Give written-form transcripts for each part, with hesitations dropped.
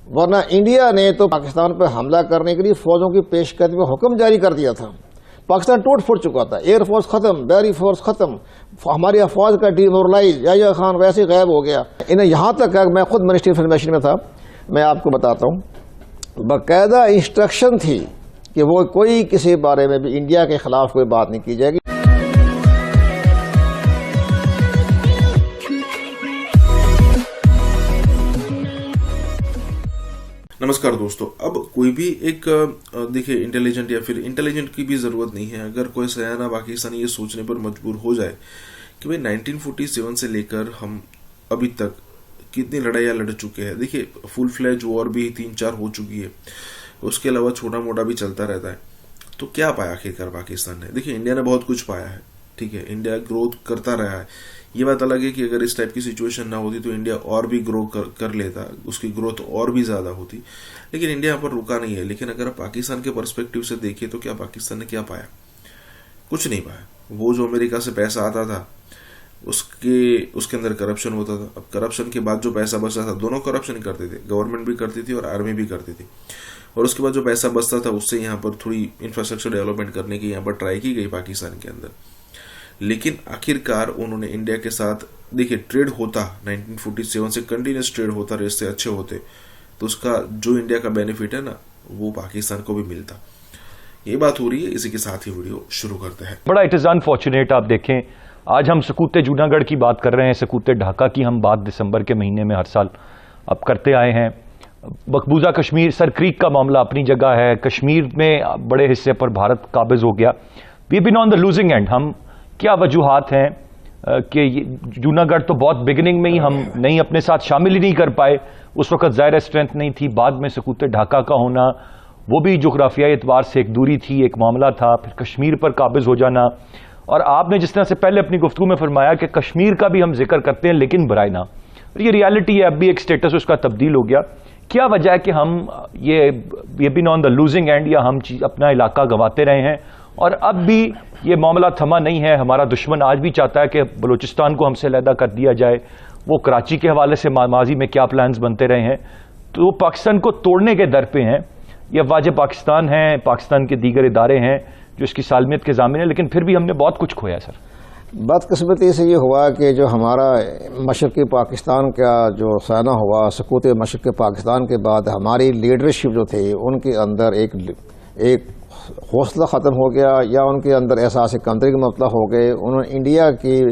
ورنہ انڈیا نے تو پاکستان پر حملہ کرنے کے لیے فوجوں کی پیش قدمی کا حکم جاری کر دیا تھا. پاکستان ٹوٹ پھوٹ چکا تھا، ایئر فورس ختم، بیری فورس ختم، ہماری افواج کا ڈی مورلائز. یحییٰ خان ویسے غائب ہو گیا. انہیں یہاں تک میں خود منسٹری آف انفارمیشن میں تھا، میں آپ کو بتاتا ہوں، باقاعدہ انسٹرکشن تھی کہ وہ کوئی کسی بارے میں بھی انڈیا کے خلاف کوئی بات نہیں کی جائے گی. نمسکار دوستو. اب کوئی بھی ایک دیکھیں انٹیلیجنٹ یا پھر انٹیلیجنٹ کی بھی ضرورت نہیں ہے. اگر کوئی سیاح پاکستانی یہ سوچنے پر مجبور ہو جائے کہ بھائی 1947 سے لے کر ہم ابھی تک کتنی لڑائیاں لڑ چکے ہیں. دیکھیے فل فلیج وار بھی 3-4 ہو چکی ہے، اس کے علاوہ چھوٹا موٹا بھی چلتا رہتا ہے. تو کیا پایا آخرکار پاکستان نے؟ دیکھیے انڈیا نے بہت کچھ پایا ہے، ٹھیک ہے، انڈیا گروتھ کرتا رہا ہے. یہ بات الگ ہے کہ اگر اس ٹائپ کی سچویشن نہ ہوتی تو انڈیا اور بھی گرو کر لیتا، اس کی گروتھ اور بھی زیادہ ہوتی. لیکن انڈیا یہاں پر رکا نہیں ہے. لیکن اگر پاکستان کے پرسپیکٹیو سے دیکھیں تو کیا پاکستان نے کیا پایا؟ کچھ نہیں پایا. وہ جو امریکہ سے پیسہ آتا تھا اس کے اندر کرپشن ہوتا تھا. اب کرپشن کے بعد جو پیسہ بچتا تھا، دونوں کرپشن کرتے تھے، گورنمنٹ بھی کرتی تھی اور آرمی بھی کرتی تھی. اور اس کے بعد جو پیسہ بچتا تھا اس سے یہاں پر تھوڑی انفراسٹرکچر ڈیولپمنٹ کرنے کی یہاں پر ٹرائی کی گئی پاکستان کے اندر. لیکن آخرکار انہوں نے انڈیا کے ساتھ دیکھیے ٹریڈ ہوتا 1947 سے کنٹینیوس ٹریڈ ہوتا، رشتے اچھے ہوتے تو اس کا جو انڈیا کا بینیفٹ ہے نا وہ پاکستان کو بھی ملتا. یہ بات ہو رہی ہے. اسی کے ساتھ ہی ویڈیو شروع کرتے ہیں. بڑا اٹ از انفارچونیٹ. آپ دیکھیں آج ہم سکوت جونا گڑھ کی بات کر رہے ہیں، سکوت ڈھاکہ کی ہم بات دسمبر کے مہینے میں ہر سال اب کرتے آئے ہیں. مقبوضہ کشمیر سر کریک کا معاملہ اپنی جگہ ہے. کشمیر میں بڑے حصے پر بھارت قابض ہو گیا. وی بین آن دا لوزنگ اینڈ. ہم کیا وجوہات ہیں کہ جونا گڑھ تو بہت بگننگ میں ہی ہم نہیں اپنے ساتھ شامل ہی نہیں کر پائے. اس وقت ظاہر اسٹرینتھ نہیں تھی. بعد میں سکوت ڈھاکہ کا ہونا وہ بھی جغرافیائی اعتبار سے ایک دوری تھی، ایک معاملہ تھا. پھر کشمیر پر قابض ہو جانا. اور آپ نے جس طرح سے پہلے اپنی گفتگو میں فرمایا کہ کشمیر کا بھی ہم ذکر کرتے ہیں لیکن برائے نہ. یہ ریالٹی ہے، اب بھی ایک سٹیٹس اس کا تبدیل ہو گیا. کیا وجہ ہے کہ ہم یہ بین آن دا لوزنگ اینڈ یا ہم اپنا علاقہ گنواتے رہے ہیں اور اب بھی یہ معاملہ تھما نہیں ہے؟ ہمارا دشمن آج بھی چاہتا ہے کہ بلوچستان کو ہم سے علیحدہ کر دیا جائے. وہ کراچی کے حوالے سے ماضی میں کیا پلانز بنتے رہے ہیں. تو وہ پاکستان کو توڑنے کے در پہ ہیں. یہ افواج پاکستان ہیں، پاکستان کے دیگر ادارے ہیں جو اس کی سالمیت کے ضامن ہیں، لیکن پھر بھی ہم نے بہت کچھ کھویا. سر بدقسمتی سے یہ ہوا کہ جو ہمارا مشرقی پاکستان کا جو سانحہ ہوا، سکوت مشرقی پاکستان کے بعد ہماری لیڈرشپ جو تھی ان کے اندر ایک حوصلہ ختم ہو گیا، یا ان کے اندر احساس کمتری کا مسئلہ ہو گئے. انہوں نے انڈیا کی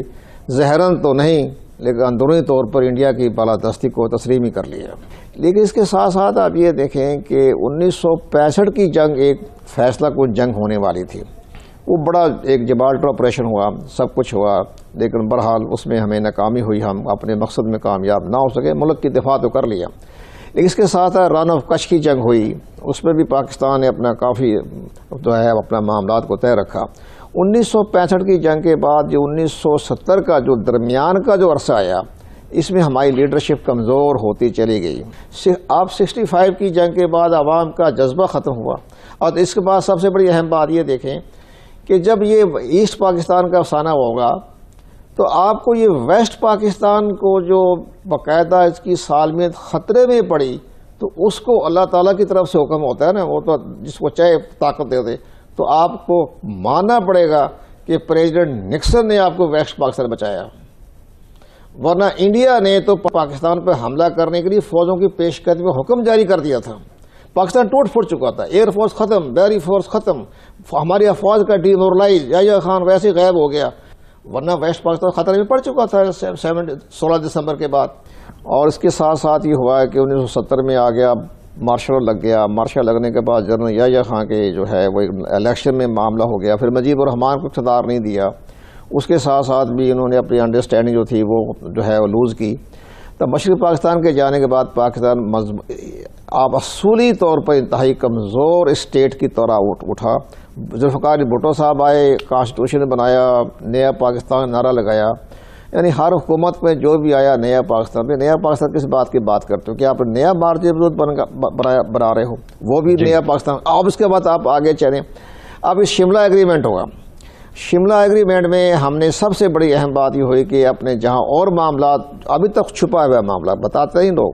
ظاہراً تو نہیں لیکن اندرونی طور پر انڈیا کی بالادستی کو تسلیم ہی کر لیا. لیکن اس کے ساتھ ساتھ آپ یہ دیکھیں کہ 1965 کی جنگ ایک فیصلہ کن جنگ ہونے والی تھی. وہ بڑا ایک جبالٹر آپریشن ہوا، سب کچھ ہوا، لیکن بہرحال اس میں ہمیں ناکامی ہوئی. ہم اپنے مقصد میں کامیاب نہ ہو سکے. ملک کی دفاع تو کر لیا، لیکن اس کے ساتھ رن آف کچھ کی جنگ ہوئی. اس میں بھی پاکستان نے اپنا کافی جو ہے اپنا معاملات کو طے رکھا. 1965 کی جنگ کے بعد جو 1970 کا جو درمیان کا جو عرصہ آیا، اس میں ہماری لیڈرشپ کمزور ہوتی چلی گئی. آپ 65 کی جنگ کے بعد عوام کا جذبہ ختم ہوا. اور اس کے بعد سب سے بڑی اہم بات یہ دیکھیں کہ جب یہ ایسٹ پاکستان کا افسانہ ہوگا تو آپ کو یہ ویسٹ پاکستان کو جو باقاعدہ اس کی سالمیت خطرے میں پڑی، تو اس کو اللہ تعالیٰ کی طرف سے حکم ہوتا ہے نا، وہ تو جس کو چاہے طاقت دے دے. تو آپ کو ماننا پڑے گا کہ پریزیڈنٹ نکسن نے آپ کو ویسٹ پاکستان بچایا. ورنہ انڈیا نے تو پاکستان پر حملہ کرنے کے لیے فوجوں کی پیش قدمی کا حکم جاری کر دیا تھا. پاکستان ٹوٹ پھوٹ چکا تھا، ایئر فورس ختم، بیری فورس ختم، ہماری افواج کا ڈی مورلائز. یحییٰ خان ویسے غائب ہو گیا، ورنہ ویسٹ پاکستان خطرے میں پڑ چکا تھا 16 دسمبر کے بعد. اور اس کے ساتھ ساتھ یہ ہوا ہے کہ 1970 میں آ گیا، مارشل لگ گیا. مارشل لگنے کے بعد جنرل یحییٰ خان کے جو ہے وہ الیکشن میں معاملہ ہو گیا. پھر مجیب الرحمان کو اقتدار نہیں دیا. اس کے ساتھ ساتھ بھی انہوں نے اپنی انڈرسٹینڈنگ جو تھی وہ جو ہے وہ لوز کی. تب مشرقی پاکستان کے جانے کے بعد پاکستان آپ اصولی طور پر انتہائی کمزور اسٹیٹ کی طرح اٹھا. ذوالفقار بھٹو صاحب آئے، کانسٹیٹیوشن بنایا، نیا پاکستان نعرہ لگایا. یعنی ہر حکومت میں جو بھی آیا نیا پاکستان میں. نیا پاکستان کس بات کی بات کرتے ہو کہ آپ نیا بھارتی حدود بنا رہے ہو، وہ بھی نیا پاکستان. اب اس کے بعد آپ آگے چلیں. اب اس شملہ ایگریمنٹ ہوگا. شملہ ایگریمنٹ میں ہم نے سب سے بڑی اہم بات یہ ہوئی کہ اپنے جہاں اور معاملات ابھی تک چھپا ہوا معاملہ بتاتے ہیں لوگ،